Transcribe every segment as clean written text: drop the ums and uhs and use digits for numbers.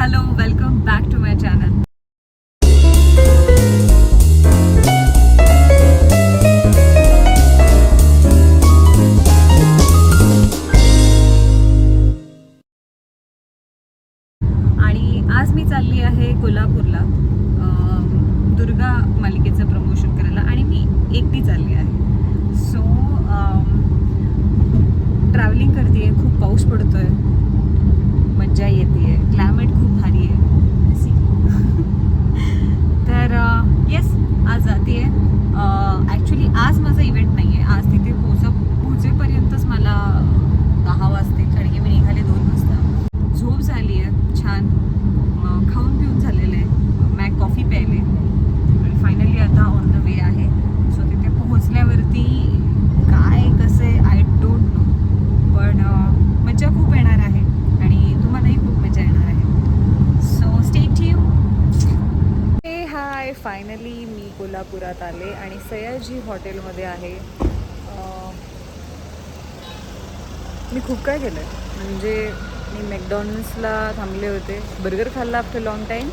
Hello, welcome back to my channel. आणि आज मी चालली आहे कोल्हापूरला दुर्गा मालिकेचं प्रमोशन करायला आणि मी एकटी चालली आहे. सो ट्रॅव्हलिंग करते आहे, खूप पाऊस पडतोय, मज्जा येते, क्लायमेट खूप भारी आहे. तर येस, आज जाते आहे. ॲक्च्युली आज माझा इव्हेंट नाही आहे. आज तिथे पोहोचेपर्यंतच मला 10 वाजते, कारण की मी निघाले 2 वाजता. झोप झाली आहे छान, खाऊन पिऊन झालेलं आहे, मॅक कॉफी प्यायले आणि फायनली आता ऑन द वे आहे. सो तिथे पोहोचल्यावरती काय कसं आहे आय डोंट नो, पण मजा खूप येणार आहे आणि तुम्हालाही खूप मजा येणार आहे. So stay tuned. हे हाय, फायनली मी कोल्हापुरात आले आणि सयाजी हॉटेलमध्ये आहे. मी खूप काय केलं आहे, म्हणजे मी मॅकडॉनल्ड्सला थांबले होते, बर्गर खाल्ला आफ्टर लॉंग टाईम,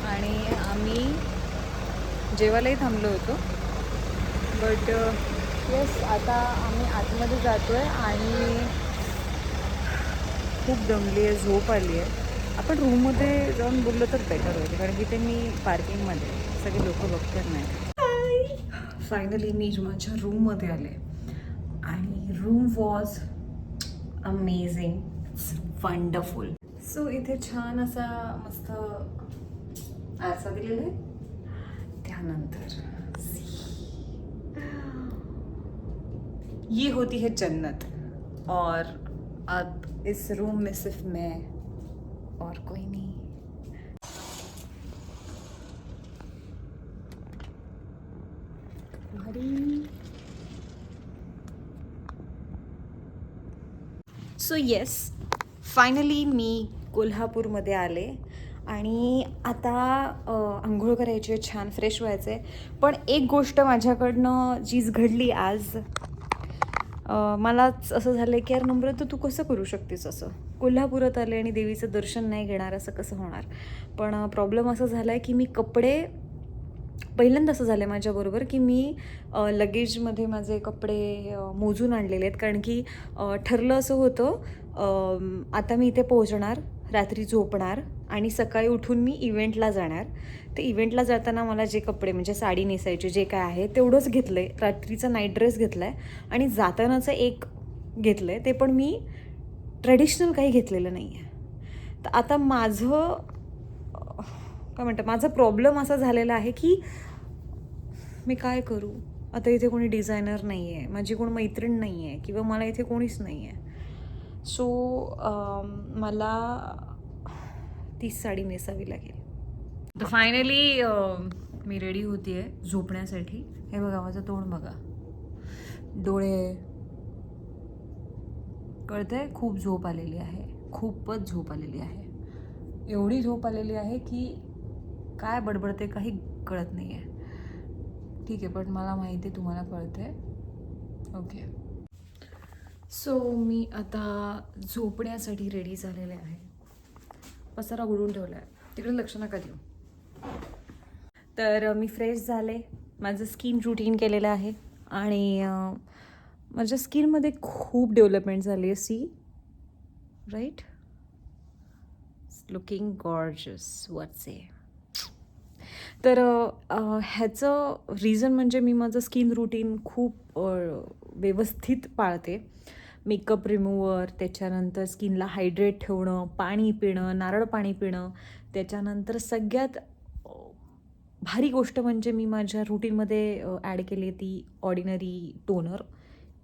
आणि आम्ही जेवायलाही थांबलो होतो. बट येस, आता आम्ही आतमध्ये जातो आहे आणि खूप दमली आहे, झोप आली आहे. आपण रूममध्ये जाऊन बोललो तर बेटर होईल, कारण की ते मी पार्किंगमध्ये सगळे लोक बघतात नाही. फायनली मी माझ्या रूममध्ये आले आणि room was amazing, it's wonderful. So इथे छान असा मस्त आरसा दिलेला आहे. त्यानंतर ये होती है जन्नत, और अब इस रूम में सिर्फ मैं और कोई नहीं. सो येस, फायनली मी कोल्हापूरमध्ये आले आणि आता आंघोळ करायची आहे, छान फ्रेश व्हायचं आहे. पण एक गोष्ट माझ्याकडनं जीच घडली आज, मलाच असं झालं की यार नम्रता, तू कसं करू शकतेस असं? कोल्हापुरात आले आणि देवीचं दर्शन नाही घेणार, असं कसं होणार? पण प्रॉब्लेम असा झाला आहे की मी कपडे, पहिल्यांदा असं झालं आहे माझ्याबरोबर की मी लगेजमध्ये माझे कपडे मोजून आणलेले आहेत, कारण की ठरलं असं होतं आता मी इथे पोहोचणार, रात्री झोपणार आणि सकाळी उठून मी इव्हेंटला जाणार. ते इव्हेंटला जाताना मला जे कपडे, म्हणजे साडी नेसायचे जे काय आहे तेवढंच घेतलं आहे. रात्रीचा नाईट ड्रेस घेतला आहे आणि जातानाचं एक घेतलं आहे, ते पण मी ट्रेडिशनल काही घेतलेलं नाही आहे. तर आता माझं काय म्हणतात, माझा प्रॉब्लेम असा झालेला आहे की मी काय करू आता? इथे कोणी डिझायनर नाही आहे, माझी कोण मैत्रीण नाही आहे, किंवा मला इथे कोणीच नाही आहे. सो मला तीच साडी नेसावी लागेल. तर फायनली मी रेडी होती आहे झोपण्यासाठी. हे बघा, माझं तोंड बघा, डोळे, कळतंय खूप झोप आलेली आहे, खूपच झोप आलेली आहे. एवढी झोप आलेली आहे की काय बडबडते काही कळत नाही आहे. ठीक आहे, पण मला माहिती आहे तुम्हाला कळतंय. ओके, सो मी आता झोपण्यासाठी रेडी झालेले आहे. पसारा उडून ठेवला आहे, तिकडे लक्ष नका देऊ. तर मी फ्रेश झाले, माझं स्किन रुटीन केलेलं आहे आणि माझ्या स्किनमध्ये खूप डेव्हलपमेंट झाली आहे. सी, राईट, लुकिंग गॉर्जस, व्हॉट्स ए. तर ह्याचं रिझन म्हणजे मी माझं स्किन रुटीन खूप व्यवस्थित पाळते. मेकअप रिमूव्हर, त्याच्यानंतर स्किनला हायड्रेट ठेवणं, पाणी पिणं, नारळ पाणी पिणं, त्याच्यानंतर सगळ्यात भारी गोष्ट म्हणजे मी माझ्या रुटीनमध्ये ॲड केली ती ऑर्डिनरी टोनर.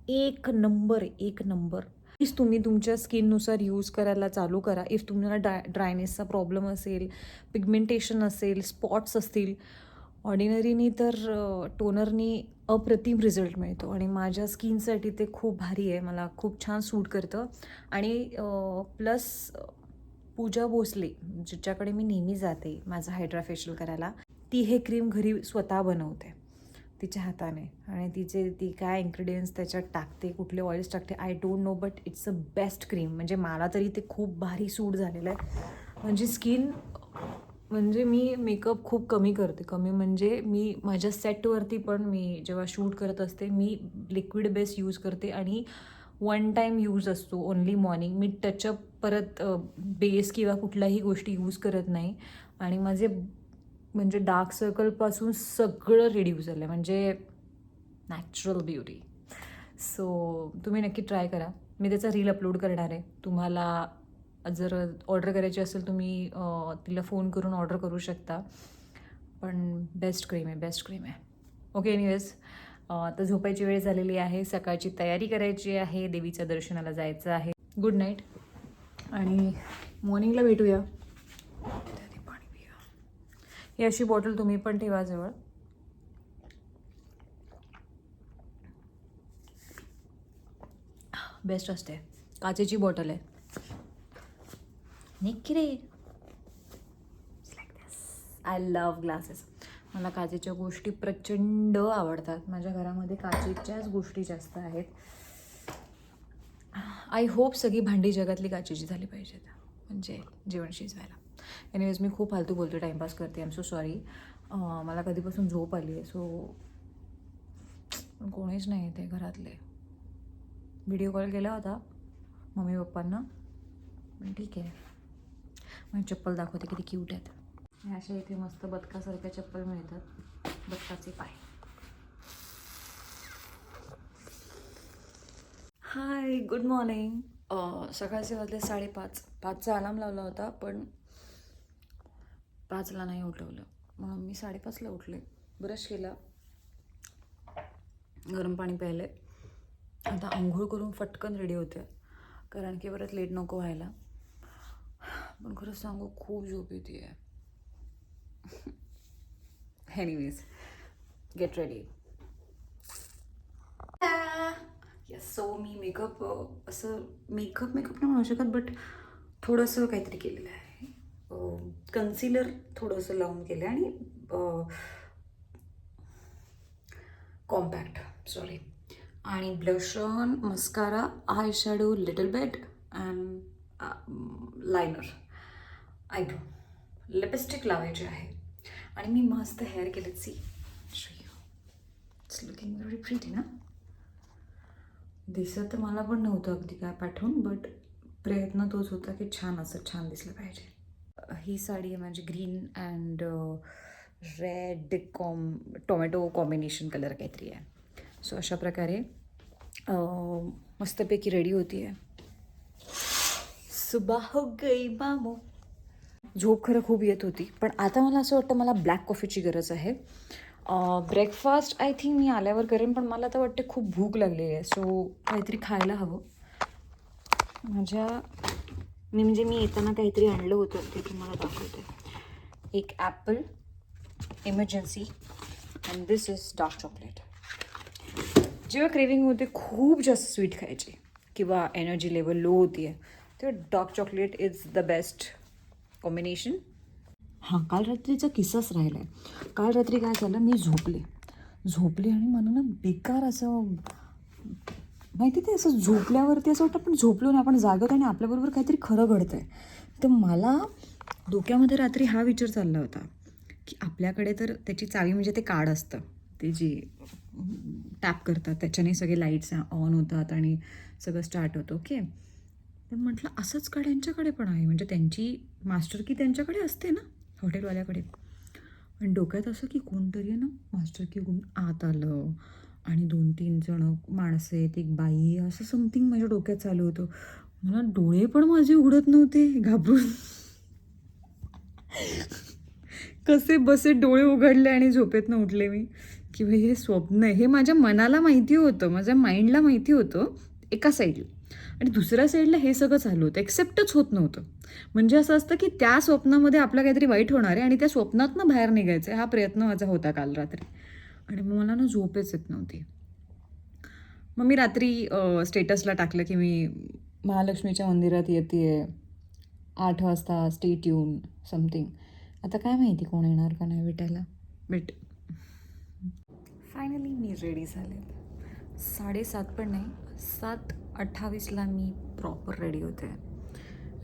एक नंबर, एक नंबर. प्लीज तुम्ही तुमच्या स्किननुसार यूज करायला चालू करा. इफ तुम्हाला ड्रायनेसचा प्रॉब्लेम असेल, पिगमेंटेशन असेल, स्पॉट्स असतील, ऑर्डिनरीनी तर टोनरनी अप्रतिम रिझल्ट मिळतो आणि माझ्या स्किनसाठी ते खूप भारी आहे, मला खूप छान सूट करतं. आणि प्लस पूजा भोसले, जिच्याकडे मी नेहमी जाते माझं हायड्रा फेशियल करायला, ती हे क्रीम घरी स्वतः बनवते तिच्या हाताने, आणि ती काय इन्ग्रेडियंट्स त्याच्यात टाकते, कुठले ऑइल्स टाकते, I don't know, but it's a best cream. म्हणजे मला तरी ते खूप भारी सूट झालेलं आहे माझी स्किन म्हणजे मी मेकअप खूप कमी करते. कमी म्हणजे मी माझ्या सेटवरती पण मी जेव्हा शूट करत असते मी लिक्विड बेस यूज करते आणि वन टाईम यूज असतो ओन्ली मॉर्निंग. मी टचअप परत बेस किंवा कुठल्याही गोष्टी यूज करत नाही. आणि माझे म्हणजे डार्क सर्कलपासून सगळं रिड्यूस झालं आहे, म्हणजे नॅचरल ब्युटी. सो तुम्ही नक्की ट्राय करा. मी त्याचा रील अपलोड करणार आहे. तुम्हाला जर ऑर्डर करायची असेल तुम्ही तिला फोन करून ऑर्डर करू शकता. पण बेस्ट क्रीम आहे, बेस्ट क्रीम आहे. ओके, एनिवेज आता झोपायची वेळ झालेली आहे. सकाळची तयारी करायची आहे. देवीच्या दर्शनाला जायचं आहे. गुड नाईट आणि मॉर्निंगला भेटूया. पाणी पिऊया. ही अशी बॉटल तुम्ही पण ठेवा जवळ. बेस्ट असते. काचेची बॉटल आहे. निखरे like this. I love glasses. मला काचेच्या गोष्टी प्रचंड आवडतात. माझ्या घरामध्ये काचेच्याच गोष्टी जास्त आहेत. आय होप सगळी भांडी जगातली काचेची झाली पाहिजेत, म्हणजे जेवण शिजवायला. एनिवेज मी खूप फालतू बोलते, टाईमपास करते. I am so sorry. मला कधीपासून झोप आली आहे. सो कोणीच नाही येते घरातले. व्हिडिओ कॉल केला होता मम्मी पप्पांना, पण ठीक आहे. माझी चप्पल दाखवते किती क्यूट आहेत. अशा इथे मस्त बदकासारख्या चप्पल मिळतात. बदकाचे पाय. हाय, गुड मॉर्निंग. सकाळचे वाजले 5:30. 5चा अलार्म लावला होता पण 5ला नाही उठवलं, म्हणून मी 5:30ला उठले. ब्रश केला, गरम पाणी प्यायले. आता आंघोळ करून फटकन रेडी होते, कारण की परत लेट नको व्हायला. पण खरंच सांगू खूप झोप येते आहे. Anyways get ready. Yes. So मी मेकअप असं मेकअप नाही म्हणू शकत, बट थोडंसं काहीतरी केलेलं आहे. कन्सिलर थोडंसं लावून केलं आहे आणि कॉम्पॅक्ट सॉरी आणि blush on, mascara, eye shadow little bit and liner, eyebrow, lipstick लावायची आहे. आणि मी मस्त हेअर केलेत. See it's looking very pretty ना. दिसत तर मला पण नव्हतं अगदी काय पाठवून, बट प्रयत्न तोच होता की छान दिसलं पाहिजे. ही साडी आहे माझी green and red tomato combination colour काहीतरी आहे. सो अशा प्रकारे मस्तपैकी रेडी होती आहे. सुबह हो गई मामो. झोप खरं खूप येत होती, पण आता मला असं वाटतं मला ब्लॅक कॉफीची गरज आहे. ब्रेकफास्ट आय थिंक मी आल्यावर करेन, पण मला तर वाटते खूप भूक लागलेली आहे. सो काहीतरी खायला हवं. मी येताना काहीतरी आणलं होतं ते तुम्हाला दाखवते. एक Apple emergency and this is dark chocolate. जेव्हा क्रेविंग होते खूप जास्त स्वीट खायची किंवा एनर्जी लेवल लो होती आहे, तेव्हा dark chocolate is the best combination. हां, काल रात्रीचा किस्साच राहिला आहे. काल रात्री काय झालं, मी झोपले आणि मला ना बेकार असं माहिती ते असं झोपल्यावरती असं वाटतं आपण झोपलो ना, आपण जागत आणि आपल्याबरोबर काहीतरी खरं घडतं आहे. तर मला डोक्यामध्ये रात्री हा विचार चालला होता की आपल्याकडे तर त्याची चावी म्हणजे ते कार्ड असतं, ते जे टॅप करतात त्याच्याने सगळे लाईट्स ऑन होतात आणि सगळं स्टार्ट होतं. ओके, पण म्हटलं असंच कार्ड यांच्याकडे पण आहे, म्हणजे त्यांची मास्टर की त्यांच्याकडे असते ना हॉटेलवाल्याकडे. आणि डोक्यात असं की कोणतरी ना मास्टर की कोण आत आलं आणि 2-3 जण माणसं आहेत, एक बाई आहे, असं समथिंग माझ्या डोक्यात चालू होतं. मला डोळे पण माझे उघडत नव्हते घाबरून. कसे बसे डोळे उघडले आणि झोपेतनं उठले मी की भाई हे स्वप्न आहे. हे माझ्या मनाला माहिती होतं, माझ्या माइंडला माहिती होतं एका साईडला, आणि दुसऱ्या साईडला हे सगळं चालू होतं. एक्सेप्टच होत नव्हतं. म्हणजे असं असतं की त्या स्वप्नामध्ये आपलं काहीतरी वाईट होणार आहे आणि त्या स्वप्नातनं बाहेर निघायचं आहे, हा प्रयत्न माझा होता काल रात्री. आणि मग मला ना झोपेच येत नव्हती. मग मी रात्री स्टेटसला टाकलं की मी महालक्ष्मीच्या मंदिरात येते आहे 8 वाजता, स्टे ट्यून समथिंग. आता काय माहिती कोण येणार का नाही भेटायला. बट फायनली मी रेडी झाले. 7:30 पण नाही, 7:28ला मी प्रॉपर रेडी होते.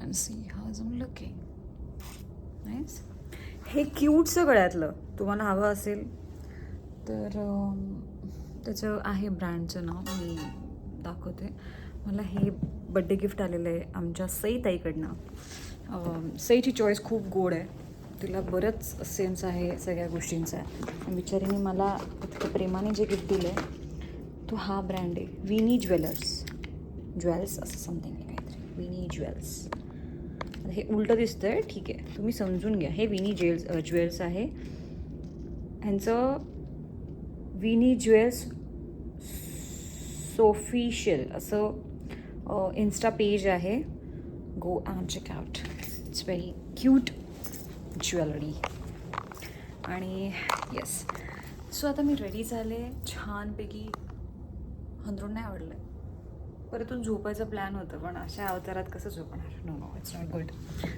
And see how I am looking. Nice. हे क्यूटचं गळ्यातलं तुम्हाला हवं असेल तर त्याचं आहे ब्रँडचं नाव, मी दाखवते. मला हे बड्डे गिफ्ट आलेलं आहे आमच्या सई ताईकडनं. सईची चॉईस खूप गोड आहे, तिला बरंच सेन्स आहे सगळ्या गोष्टींचा. बिचारीने मला इतकं प्रेमाने जे गिफ्ट दिलं आहे तो हा ब्रँड आहे, विनी ज्वेल्स असं समथिंग आहे काहीतरी, विनी ज्वेल्स. हे उलटं दिसतं आहे, ठीक आहे, तुम्ही समजून घ्या. हे विनी ज्वेल्स आहे. ह्यांचं विनी ज्वेल्स सोफिशियल असं इन्स्टा पेज आहे. Go and check out. It's very cute jewellery. आणि येस, सो आता मी रेडी झाले छानपैकी. हंतरून नाही आवडलं आहे, परतून झोपायचा प्लॅन होतं, पण अशा अवतारात कसं झोपणार. No, it's not good.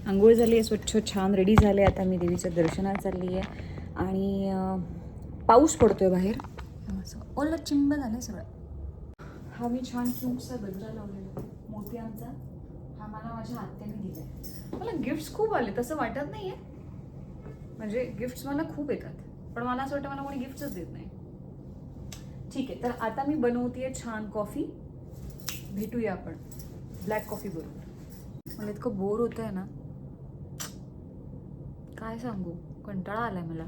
आंघोळ झाली आहे, स्वच्छ छान रेडी झाले. आता मी देवीच्या दर्शनात चालली आहे. आणि पाऊस पडतो आहे बाहेर, असं ओलं चिंब झालं आहे सगळं. हा मी छान क्यूटचा गजरा लावलेला मोत्यांचा, हा मला माझ्या आत्याने दिला आहे. मला गिफ्ट्स खूप आले, तसं वाटत नाही आहे, म्हणजे गिफ्ट्स मला खूप येतात, पण मला असं वाटतं मला कोणी गिफ्ट्सच देत नाही. ठीक आहे, तर आता मी बनवते छान कॉफी. भेटूया आपण ब्लॅक कॉफी बरोबर. मला इतकं बोर होतं आहे ना, काय सांगू, कंटाळा आला आहे मला.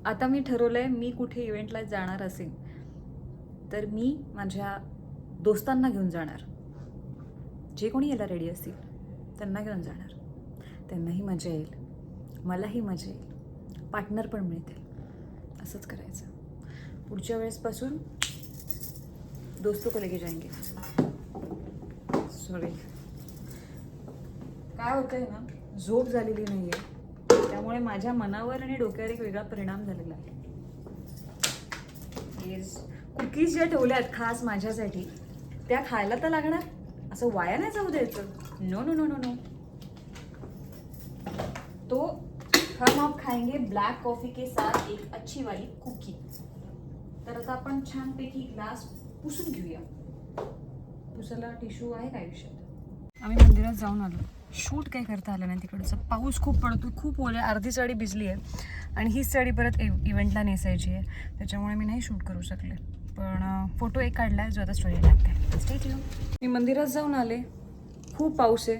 आता मी ठरवलं आहे, मी कुठे इव्हेंटला जाणार असेल तर मी माझ्या दोस्तांना घेऊन जाणार. जे कोणी यायला रेडी असतील त्यांना घेऊन जाणार. त्यांनाही मजा येईल, मलाही मजा येईल, पार्टनर पण मिळतील. असंच करायचं. पुढच्या वेळेसपासून दोस्तों को लेके जाएंगे. सॉरी, काय होतं आहे ना, झोप झालेली नाही आहे, त्यामुळे माझ्या मनावर आणि डोक्यावर एक वेगळा परिणाम झालेला आहे. कुकीज ज्या ठेवल्या आहेत खास माझ्यासाठी, त्या खायला तर लागणार, असं वाया नाही जाऊ द्यायचं. No no no no no. तो हम आप खाएंगे ब्लॅक कॉफी के साथ एक अच्छी वाली कुकी. तर आता आपण छानपैकी ग्लास पुसून घेऊया. पुसायला टिश्यू आहे का आयुष्यात? आम्ही मंदिरात जाऊन आलो. शूट काही करता आलं नाही तिकडचं, पाऊस खूप पडतो, खूप ओले, अर्धी साडी भिजली आहे आणि हीच साडी परत इव्हेंटला नेसायची आहे, त्याच्यामुळे मी नाही शूट करू शकले. पण फोटो एक काढला आहे जो आता स्टोरी टाकते. Stay tune. मी मंदिरात जाऊन आले, खूप पाऊस आहे,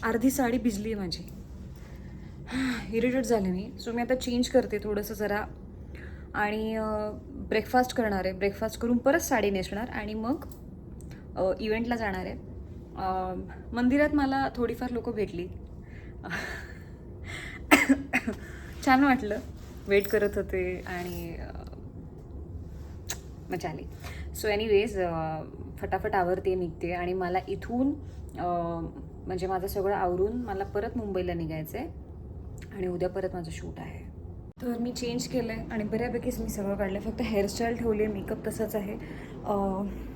अर्धी साडी भिजली आहे माझी. इरिटेट झाले मी. सो मी आता चेंज करते थोडंसं जरा आणि ब्रेकफास्ट करणार आहे. ब्रेकफास्ट करून परत साडी नेसणार आणि मग इव्हेंटला जाणार आहे. मंदिरात मला थोडीफार लोक भेटली, छान वाटलं, वेट करत होते आणि मजा आली. सो एनिवेज फटाफट आवरते, निघते आणि मला इथून म्हणजे माझं सगळं आवरून मला परत मुंबईला निघायचं आहे आणि उद्या परत माझं शूट आहे. तर मी चेंज केलं आहे आणि बऱ्यापैकीच मी सगळं काढलं आहे, फक्त हेअरस्टाईल ठेवली आहे, मेकअप तसाच आहे,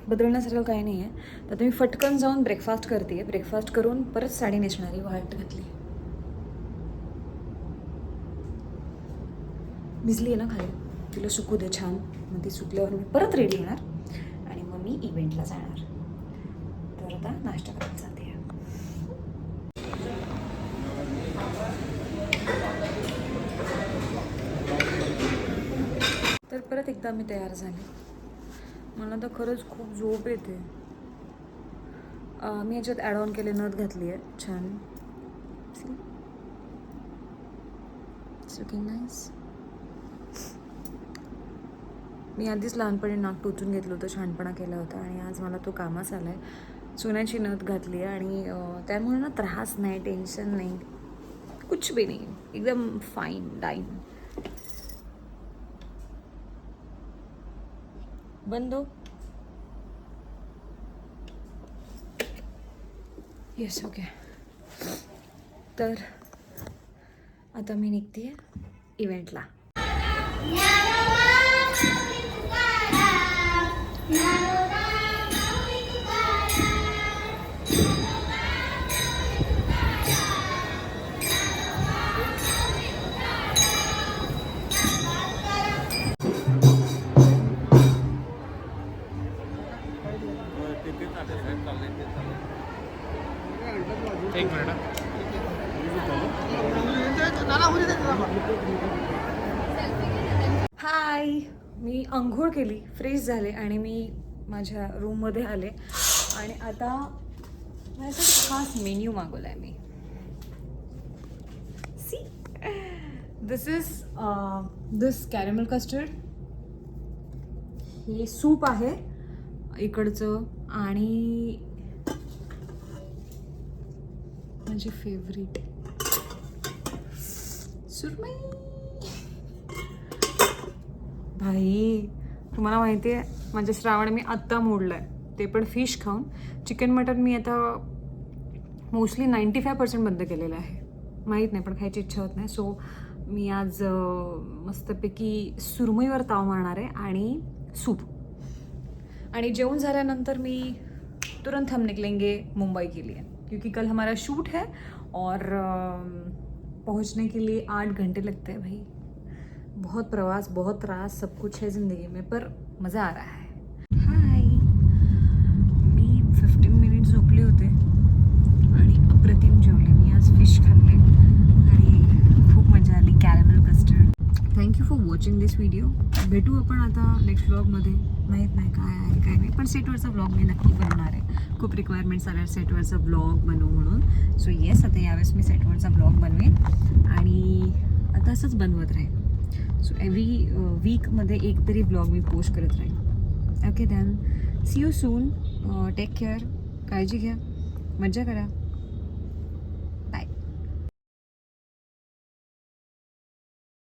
बदलण्यासारखं काही नाही आहे. तर मी फटकन जाऊन ब्रेकफास्ट करते. ब्रेकफास्ट करून परत साडी नेसणारी, व्हाईट घातली, भिजली आहे ना खाली, तिला सुकू दे छान, मग ती सुकल्यावर मी परत रेडी होणार आणि मग मी इव्हेंटला जाणार. तर आता नाश्ता करायला जाते. तर परत एकदा मी तयार झाले. मला तर खरंच खूप झोप येते. मी याच्यात ॲड ऑन केले, नथ घातली आहे छान, लुकिंग नाईस. मी आधीच लहानपणी नाक टोचून घेतलं होतं, शहाणपणा केला होता आणि आज मला तो कामास आला आहे. सोन्याची नथ घातली आहे आणि त्यामुळे ना त्रास नाही, टेन्शन नाही, कुछ भी नाही, एकदम फाईन डाईन. बंद हो. Yes, okay. तर आता मी निघते इव्हेंटला. एक मिनिट. हाय, मी आंघोळ केली, फ्रेश झाले आणि मी माझ्या रूममध्ये आले आणि आता माझ्यासाठी खास मेन्यू मागवला आहे मी. सी दिस कॅरेमल कस्टर्ड, हे सूप आहे इकडचं आणि माझी फेवरेट सुरमई. भाई तुम्हाला माहिती आहे माझ्या श्रावण मी आत्ता मोडलं आहे, ते पण फिश खाऊन. चिकन मटन मी आता मोस्टली 95% बंद केलेलं आहे, माहीत नाही पण खायची इच्छा होत नाही. सो मी आज मस्तपैकी सुरमईवर ताव मारणार आहे आणि सूप. आणि जेवण झाल्यानंतर मी तुरंत हम निकलेंगे मुंबई के लिए, क्योंकि कल हमारा शूट है और पहुंचने के लिए 8 घंटे लगते हैं भाई. बहुत प्रवास, बहुत त्रास, सब कुछ है ज़िंदगी में, पर मज़ा आ रहा है. हाय, मी 15 मिनिट झोपले होते आणि अप्रतिम जेवले मी. आज फिश खाल्ले आणि खूप मजा आली. Caramel custard. Thank you for watching this video. भेटू आपण आता नेक्स्ट व्लॉगमध्ये. माहीत नाही काय आहे काय नाही, पण सेटवरचा व्लॉग मी नक्की बनवणार आहे. खूप रिक्वायरमेंट्स आल्या सेटवरचा व्लॉग बनवू म्हणून. सो येस, आता यावेळेस मी सेटवरचा व्लॉग बनवेन आणि आता असंच बनवत राहील. सो एव्हरी वीकमध्ये एक तरी व्लॉग मी पोस्ट करत राहील. Okay, then see you soon. Take care, काळजी घ्या, मजा करा.